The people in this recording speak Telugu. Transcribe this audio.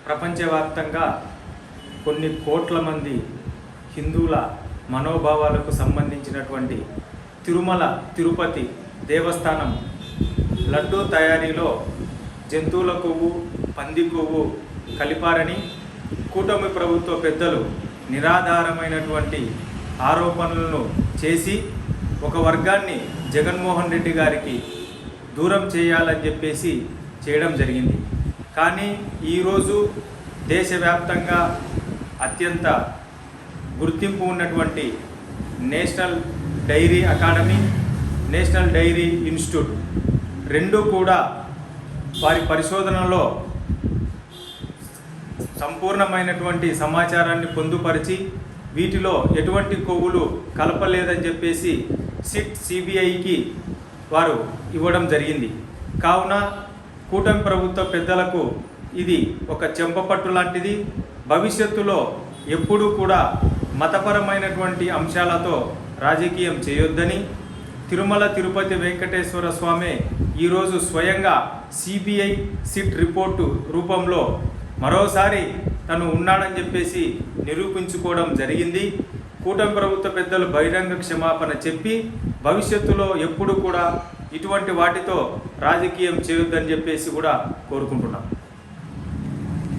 ప్రపంచవ్యాప్తంగా కొన్ని కోట్ల మంది హిందువుల మనోభావాలకు సంబంధించినటువంటి తిరుమల తిరుపతి దేవస్థానం లడ్డూ తయారీలో జంతువుల కొవ్వు, పంది కొవ్వు కలిపారని కూటమి ప్రభుత్వ పెద్దలు నిరాధారమైనటువంటి ఆరోపణలను చేసి ఒక వర్గాన్ని జగన్మోహన్ రెడ్డి గారికి దూరం చేయాలని చెప్పేసి చేయడం జరిగింది. కానీ ఈరోజు దేశవ్యాప్తంగా అత్యంత గుర్తింపు ఉన్నటువంటి national dairy academy, national dairy institute రెండూ కూడా వారి పరిశోధనలో సంపూర్ణమైనటువంటి సమాచారాన్ని పొందుపరిచి వీటిలో ఎటువంటి కొవ్వులు కలపలేదని చెప్పేసి సిబిఐకి వారు ఇవ్వడం జరిగింది. కావున కూటమి ప్రభుత్వ పెద్దలకు ఇది ఒక చెంపపట్టు లాంటిది. భవిష్యత్తులో ఎప్పుడూ కూడా మతపరమైనటువంటి అంశాలతో రాజకీయం చేయొద్దని తిరుమల తిరుపతి వెంకటేశ్వర స్వామి ఈరోజు స్వయంగా సిబిఐ సిట్ రిపోర్టు రూపంలో మరోసారి తను ఉన్నాడని చెప్పేసి నిరూపించుకోవడం జరిగింది. కూటమి ప్రభుత్వ పెద్దలు బహిరంగ క్షమాపణ చెప్పి భవిష్యత్తులో ఎప్పుడు కూడా ఇటువంటి వాటితో రాజకీయం చేయొద్దని చెప్పేసి కూడా కోరుకుంటున్నాం.